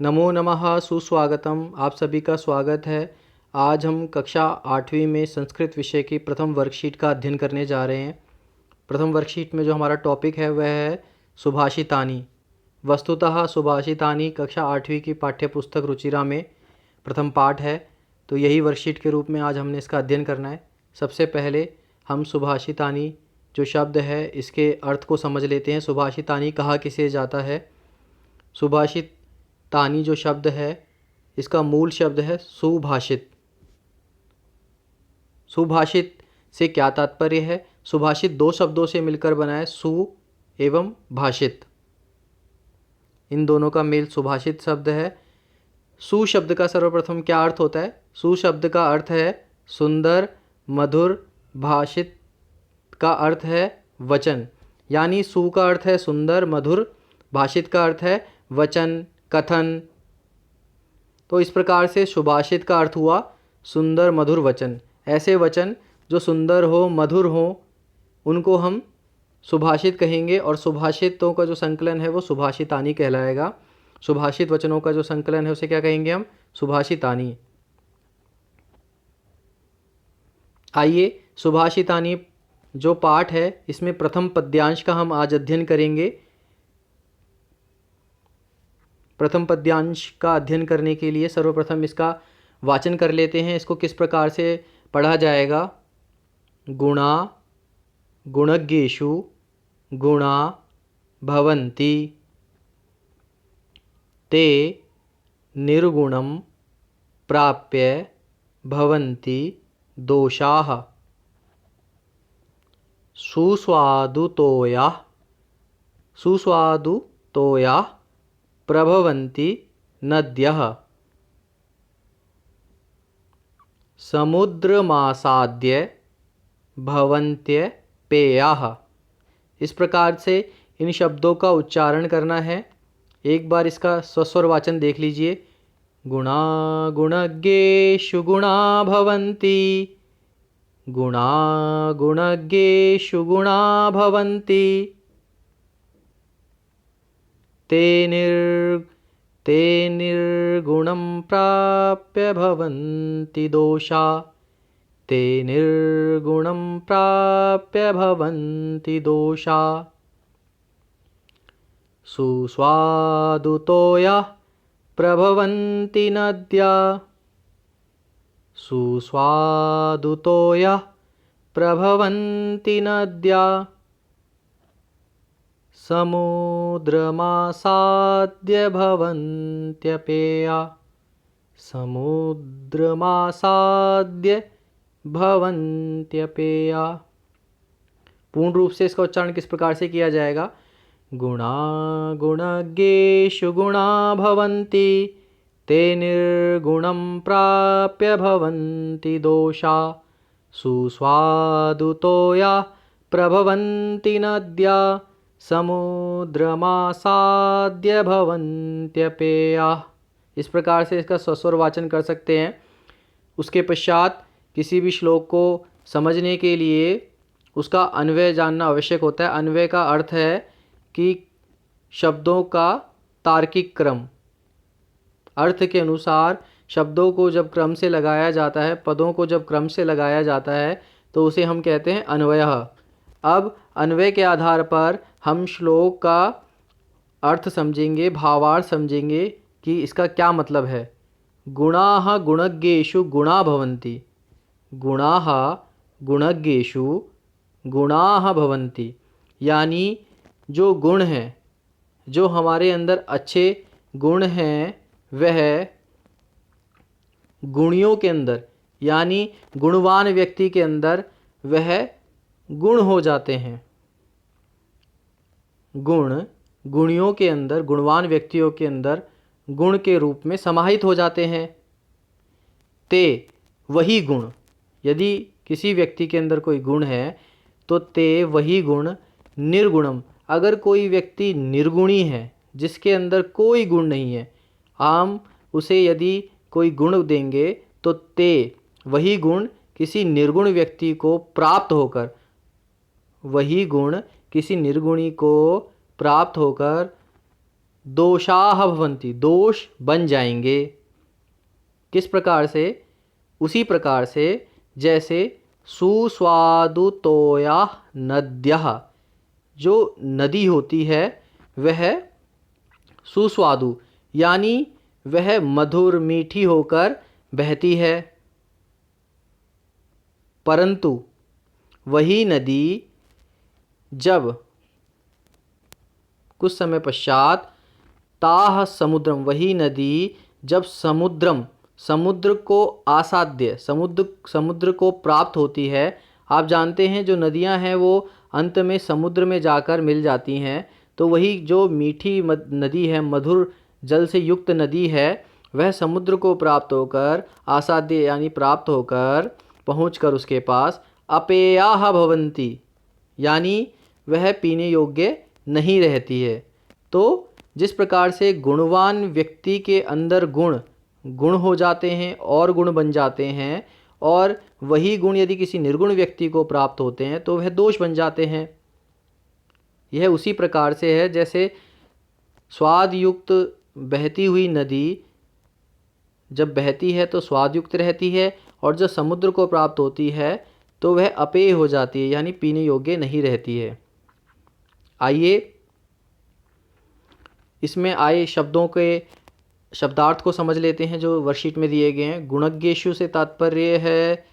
नमो नमः, सुस्वागतम। आप सभी का स्वागत है। आज हम कक्षा 8वीं में संस्कृत विषय की प्रथम वर्कशीट का अध्ययन करने जा रहे हैं। प्रथम वर्कशीट में जो हमारा टॉपिक है वह है सुभाषितानी। वस्तुतः सुभाषितानी कक्षा 8वीं की पाठ्यपुस्तक रुचिरा में प्रथम पाठ है, तो यही वर्कशीट के रूप में आज हमने इसका अध्ययन करना है। सबसे पहले हम सुभाषितानी जो शब्द है इसके अर्थ को समझ लेते हैं। सुभाषितानी कहा किसे जाता है? सुभाषित तानी जो शब्द है इसका मूल शब्द है सुभाषित। सुभाषित से क्या तात्पर्य है? सुभाषित दो शब्दों से मिलकर बना है, सु एवं भाषित। इन दोनों का मेल सुभाषित शब्द है। सु शब्द का सर्वप्रथम क्या अर्थ होता है? सु शब्द का अर्थ है सुंदर, मधुर। भाषित का अर्थ है वचन, यानी सु का अर्थ है सुंदर, मधुर। भाषित का अर्थ है वचन, कथन। तो इस प्रकार से सुभाषित का अर्थ हुआ सुंदर, मधुर वचन। ऐसे वचन जो सुंदर हो, मधुर हो, उनको हम सुभाषित कहेंगे। और सुभाषितों का जो संकलन है वो सुभाषितानी कहलाएगा। सुभाषित वचनों का जो संकलन है उसे क्या कहेंगे हम? सुभाषितानी। आइए, सुभाषितानी जो पाठ है इसमें प्रथम पद्यांश का हम आज अध्ययन करेंगे। प्रथम पद्यांश का अध्ययन करने के लिए सर्वप्रथम इसका वाचन कर लेते हैं। इसको किस प्रकार से पढ़ा जाएगा? गुणा गुणज्ञेषु गुणा भवन्ति ते निर्गुणं प्राप्य भवन्ति दोषाः सुस्वादुतोयाः प्रभवन्ति नद्यः समुद्रमासाद्य भवन्त्यपेयाः। इस प्रकार से इन शब्दों का उच्चारण करना है। एक बार इसका स्वस्वर वाचन देख लीजिए। गुणा गुणज्ञेषु गुणा भवन्ति, गुणा गुणज्ञेषु गुणा भवन्ति, ते निर्गुणं प्राप्य भवन्ति दोषा, ते निर्गुणं प्राप्य भवन्ति दोषा। सुस्वादुतोयाः प्रभवन्ति नद्या, सुस्वादुतोयाः प्रभवन्ति नद्या, समुद्रमासाद्य भवन्त्यपेया, समुद्रमासाद्य भवन्त्यपेया। पूर्ण रूप से इसका उच्चारण किस प्रकार से किया जाएगा? गुणा गुणज्ञेषु गुणा भवन्ति, ते निर्गुणं प्राप्य भवन्ति दोषा, सुस्वादुतोयाः प्रभवन्ति नद्या, समुद्रमासाद्य भवन्त्यपेयाः। इस प्रकार से इसका स्वस्वर वाचन कर सकते हैं। उसके पश्चात किसी भी श्लोक को समझने के लिए उसका अन्वय जानना आवश्यक होता है। अन्वय का अर्थ है कि शब्दों का तार्किक क्रम। अर्थ के अनुसार शब्दों को जब क्रम से लगाया जाता है, पदों को जब क्रम से लगाया जाता है, तो उसे हम कहते हैं अन्वयः। अब अन्वय के आधार पर हम श्लोक का अर्थ समझेंगे, भावार्थ समझेंगे कि इसका क्या मतलब है। गुणाः गुणज्ञेषु गुणा भवन्ति, गुणाः गुणज्ञेषु गुणाः भवन्ति, यानी जो गुण हैं, जो हमारे अंदर अच्छे गुण हैं, वह गुणियों के अंदर, यानी गुणवान व्यक्ति के अंदर वह गुण हो जाते हैं। गुण गुणियों के अंदर, गुणवान व्यक्तियों के अंदर गुण के रूप में समाहित हो जाते हैं। ते वही गुण, यदि किसी व्यक्ति के अंदर कोई गुण है तो ते वही गुण निर्गुणम। अगर कोई व्यक्ति निर्गुणी है, जिसके अंदर कोई गुण नहीं है, हम उसे यदि कोई गुण देंगे तो ते वही गुण किसी निर्गुण व्यक्ति को प्राप्त होकर, वही गुण किसी निर्गुणी को प्राप्त होकर दोषाः भवन्ति, दोष बन जाएंगे। किस प्रकार से? उसी प्रकार से जैसे सुस्वादुतोया नद्यः, जो नदी होती है वह सुस्वादु यानी वह मधुर मीठी होकर बहती है, परंतु वही नदी जब कुछ समय पश्चात ताह समुद्रम, वही नदी जब समुद्र को आसाद्य, समुद्र को प्राप्त होती है। आप जानते हैं जो नदियां हैं वो अंत में समुद्र में जाकर मिल जाती हैं, तो वही जो मीठी नदी है, मधुर जल से युक्त नदी है, वह समुद्र को प्राप्त होकर आसाद्य यानी प्राप्त होकर पहुंचकर उसके पास अपेयाः भवन्ति, यानी वह पीने योग्य नहीं रहती है। तो जिस प्रकार से गुणवान व्यक्ति के अंदर गुण हो जाते हैं और गुण बन जाते हैं, और वही गुण यदि किसी निर्गुण व्यक्ति को प्राप्त होते हैं तो वह दोष बन जाते हैं। यह उसी प्रकार से है जैसे स्वाद युक्त बहती हुई नदी जब बहती है तो स्वाद युक्त रहती है, और जब समुद्र को प्राप्त होती है तो वह अपेय हो जाती है यानी पीने योग्य नहीं रहती है। आइए इसमें आए शब्दों के शब्दार्थ को समझ लेते हैं जो वर्कशीट में दिए गए हैं। गुणज्ञेषु से तात्पर्य है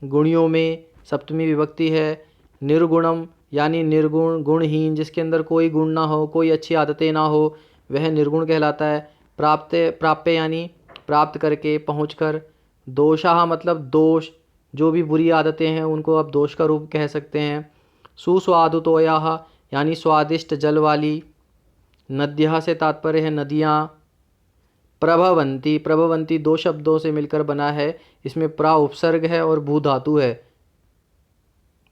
गुणियों में, सप्तमी विभक्ति है। निर्गुणम यानी निर्गुण, गुणहीन, जिसके अंदर कोई गुण ना हो, कोई अच्छी आदतें ना हो, वह निर्गुण कहलाता है। प्राप्य यानी प्राप्त करके, पहुंचकर। दोषाः मतलब दोष, जो भी बुरी आदतें हैं उनको आप दोष का रूप कह सकते हैं। सुस्वादुतोयाः यानी स्वादिष्ट जल वाली। नद्यः से तात्पर्य है नदियाँ। प्रभवंती दो शब्दों से मिलकर बना है, इसमें प्रा उपसर्ग है और भू धातु है,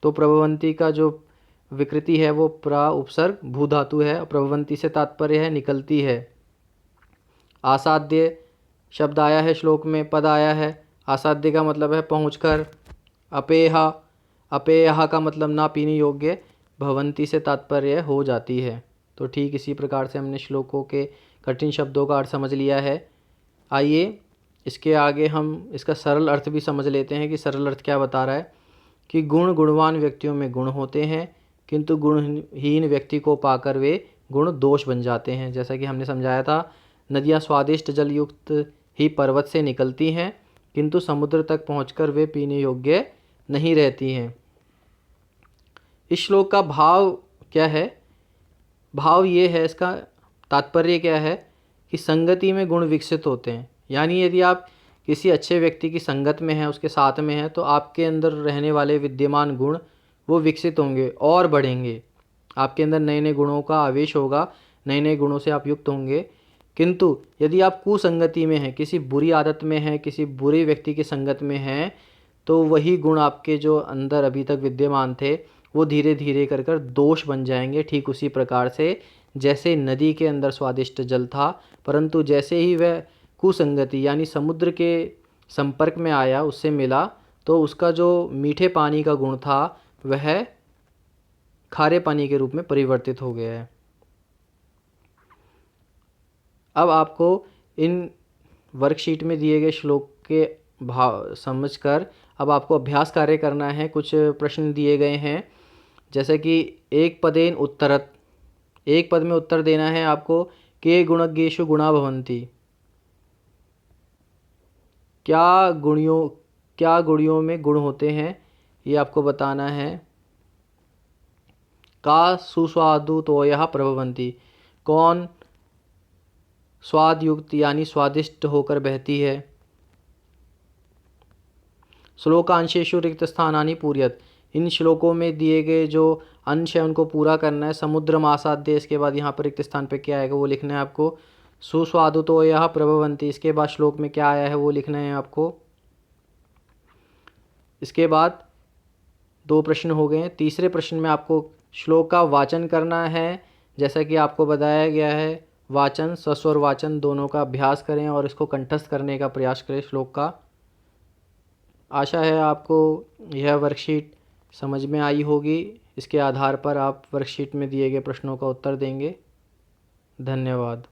तो प्रभवंती का जो विकृति है वो प्रा उपसर्ग भू धातु है। प्रभवंती से तात्पर्य है निकलती है। आसाद्य शब्द आया है श्लोक में, पद आया है। आसाद्य का मतलब है पहुंचकर। अपेयः का मतलब ना पीने योग्य। भवंती से तात्पर्य हो जाती है। तो ठीक इसी प्रकार से हमने श्लोकों के कठिन शब्दों का अर्थ समझ लिया है। आइए इसके आगे हम इसका सरल अर्थ भी समझ लेते हैं कि सरल अर्थ क्या बता रहा है। कि गुणवान व्यक्तियों में गुण होते हैं, किंतु गुणहीन व्यक्ति को पाकर वे गुण दोष बन जाते हैं। जैसा कि हमने समझाया था, नदियाँ स्वादिष्ट जल युक्त ही पर्वत से निकलती हैं, किंतु समुद्र तक पहुंचकर वे पीने योग्य नहीं रहती हैं। इस श्लोक का भाव क्या है? भाव ये है, इसका तात्पर्य क्या है कि संगति में गुण विकसित होते हैं। यानी यदि आप किसी अच्छे व्यक्ति की संगत में हैं, उसके साथ में हैं, तो आपके अंदर रहने वाले विद्यमान गुण वो विकसित होंगे और बढ़ेंगे। आपके अंदर नए नए गुणों का आवेश होगा, नए नए गुणों से आप युक्त होंगे। किंतु यदि आप कुसंगति में हैं, किसी बुरी आदत में हैं, किसी बुरे व्यक्ति की संगत में हैं, तो वही गुण आपके जो अंदर अभी तक विद्यमान थे वो धीरे धीरे कर कर दोष बन जाएंगे। ठीक उसी प्रकार से जैसे नदी के अंदर स्वादिष्ट जल था, परंतु जैसे ही वह कुसंगति यानी समुद्र के संपर्क में आया, उससे मिला, तो उसका जो मीठे पानी का गुण था वह खारे पानी के रूप में परिवर्तित हो गया है। अब आपको इन वर्कशीट में दिए गए श्लोक के भाव समझकर अब आपको अभ्यास कार्य करना है। कुछ प्रश्न दिए गए हैं, जैसे कि एक पदेन उत्तरत, एक पद में उत्तर देना है आपको। के गुणज्ञेषु गुणा भवन्ति, क्या गुणियों में गुण होते हैं ये आपको बताना है। का सुस्वादुतोयः प्रभवन्ति, कौन स्वाद युक्त यानी स्वादिष्ट होकर बहती है। श्लोकांशेषु रिक्त स्थानानि पूरयत, इन श्लोकों में दिए गए जो अंश है उनको पूरा करना है। समुद्रम आसाद्य, इसके बाद यहाँ पर रिक्त स्थान पे क्या आएगा वो लिखना है आपको। सुस्वादुतोयः प्रभवन्ति, इसके बाद श्लोक में क्या आया है वो लिखना है आपको। इसके बाद दो प्रश्न हो गए। तीसरे प्रश्न में आपको श्लोक का वाचन करना है। जैसा कि आपको बताया गया है, वाचन सस्वर वाचन दोनों का अभ्यास करें और इसको कंठस्थ करने का प्रयास करें श्लोक का। आशा है आपको यह वर्कशीट समझ में आई होगी। इसके आधार पर आप वर्कशीट में दिए गए प्रश्नों का उत्तर देंगे। धन्यवाद।